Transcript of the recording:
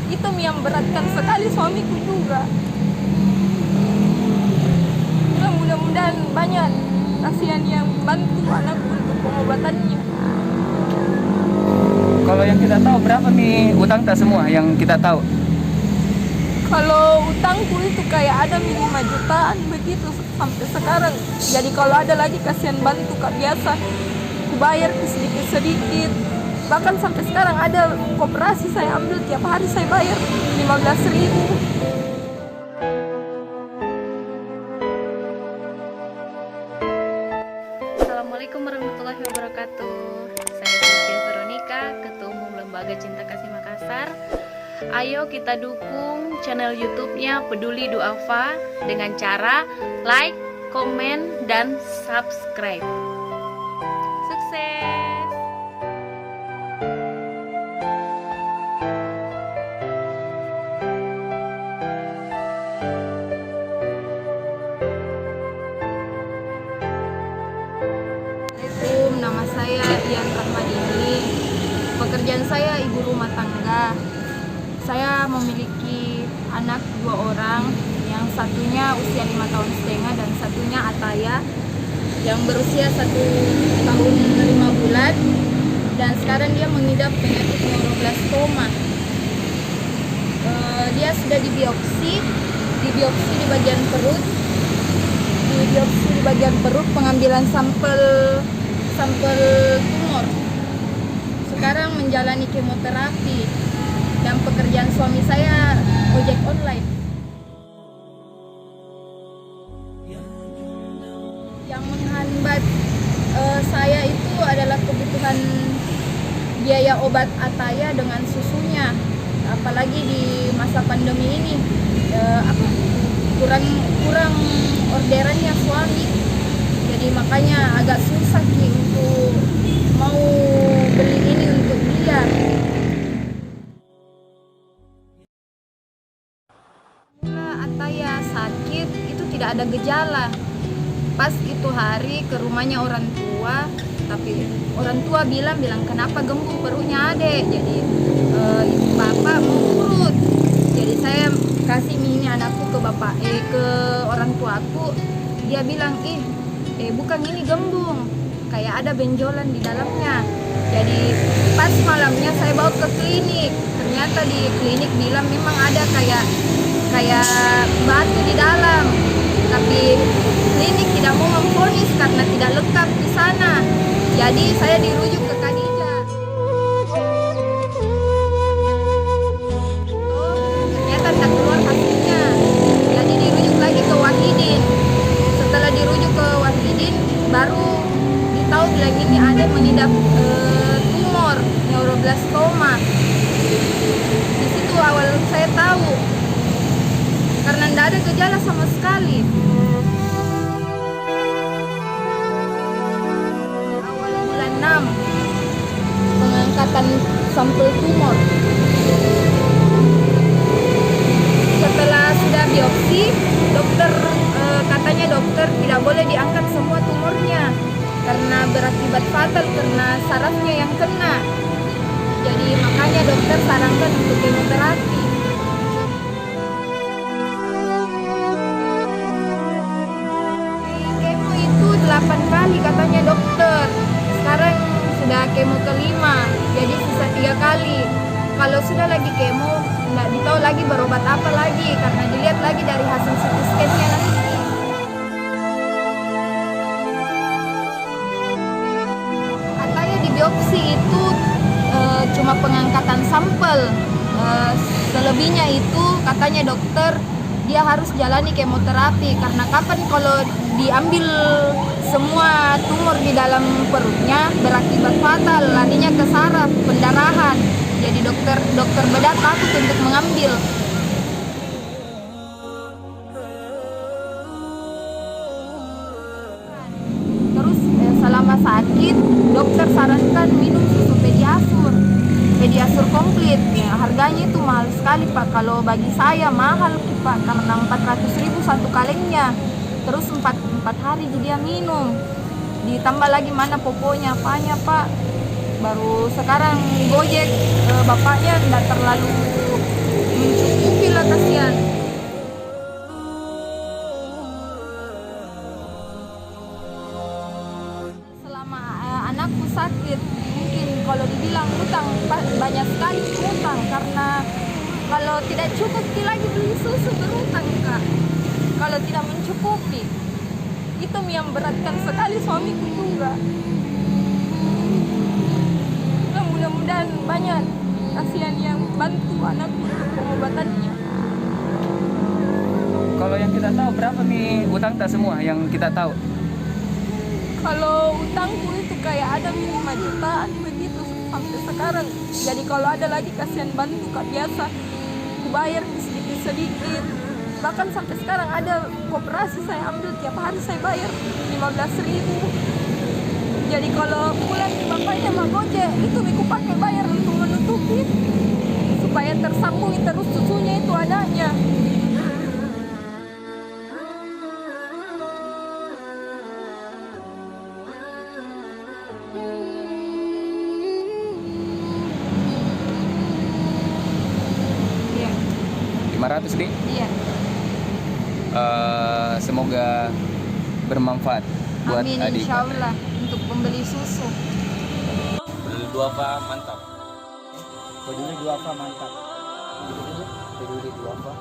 Itu yang beratkan sekali suamiku juga. Ya, mudah-mudahan banyak kasihan yang bantu anakku untuk pengobatannya. Kalau yang kita tahu berapa nih utang tak semua yang kita tahu? Kalau utangku itu kayak ada 5 jutaan begitu sampai sekarang. Jadi kalau ada lagi kasihan bantu kak biasa, aku bayar sedikit-sedikit. Bahkan sampai sekarang ada koperasi saya ambil tiap hari saya bayar 15.000. Assalamualaikum warahmatullahi wabarakatuh. Saya Sylvia Veronica, Ketua Umum Lembaga Cinta Kasih Makassar. Ayo kita dukung channel YouTube-nya Peduli Duafa dengan cara like, komen, dan subscribe. Sukses! Assalamualaikum, nama saya Ian Rahmadini. Pekerjaan saya ibu rumah tangga. Saya memiliki anak 2 orang, yang satunya usia 5,5 tahun dan satunya Ataya yang berusia 1 tahun 5 bulan, dan sekarang dia mengidap penyakit neuroblastoma. Dia sudah dibiopsi di bagian perut, pengambilan sampel tumor. Sekarang menjalani kemoterapi, dan pekerjaan suami saya ojek online. Yang menghambat saya itu adalah kebutuhan biaya obat Ataya dengan susunya, apalagi di masa pandemi ini. Kurang orderannya suami, jadi makanya agak susah sih untuk mau beli ini untuk dia. Ataya sakit itu tidak ada gejala. Pas itu hari ke rumahnya orang tua, tapi orang tua bilang kenapa gembung perutnya adek. Jadi ibu bapak mau urut. Jadi saya kasih ini anakku ke ke orang tua aku. Dia bilang bukan ini gembung, kayak ada benjolan di dalamnya. Jadi pas malamnya saya bawa ke klinik. Ternyata di klinik bilang memang ada kayak batu di dalam, tapi klinik tidak mau memvonis karena tidak lengkap di sana. Jadi saya dirujuk ke Khadijah. Ternyata tidak keluar hasilnya, jadi dirujuk lagi ke Wahidin. Setelah dirujuk ke Wahidin, baru ditahu bilang ini ada mengidap tumor neuroblastoma. Di situ awal saya tahu, karena tidak ada gejala sama sekali. Awal bulan 6 pengangkatan sampel tumor. Setelah sudah biopsi, dokter katanya dokter tidak boleh diangkat semua tumornya karena berakibat fatal karena sarafnya yang kena. Jadi makanya dokter sarankan untuk kemoterapi. Kemo itu 8 kali katanya dokter. Sekarang sudah kemo kelima, jadi sisa 3 kali. Kalau sudah lagi kemo, nggak ditahu lagi berobat apa lagi karena dilihat lagi dari hasil CT scan-nya nanti. Katanya di biopsi itu cuma pengangkatan sampel. Selebihnya itu katanya dokter dia harus jalani kemoterapi karena kapan kalau diambil semua tumor di dalam perutnya berakibat fatal, larinya ke saraf, pendarahan. Jadi dokter bedah takut untuk mengambil. Terus selama sakit dokter sarankan minum susu pediasur komplit. Ya, harganya itu mahal sekali Pak. Kalau bagi saya mahal Pak karena 400.000 satu kalengnya. Terus 4 hari dia minum. Ditambah lagi mana poponya apanya Pak. Baru sekarang Gojek bapaknya tidak terlalu Kalau tidak cukup lagi beli susu berutang kak. Kalau tidak mencukupi, itu yang beratkan sekali suamiku juga. Ya, mudah-mudahan banyak kasihan yang bantu anakku untuk pengobatannya. Kalau yang kita tahu berapa nih utang tak semua yang kita tahu? Kalau utangku itu kayak ada 5 jutaan begitu sampai sekarang. Jadi kalau ada lagi kasihan bantu kak, biasa aku bayar sedikit-sedikit. Bahkan sampai sekarang ada koperasi saya ambil tiap hari saya bayar 15.000. Jadi kalau pulang bapaknya mah gojek, itu aku pakai bayar untuk menutupi supaya tersambung terus susunya itu adanya. Iya, 500 di? iya. Semoga bermanfaat buat Amin, adik. insya Allah untuk pembeli susu. Peduli Duafa mantap. Peduli Duafa mantap. Peduli Duafa.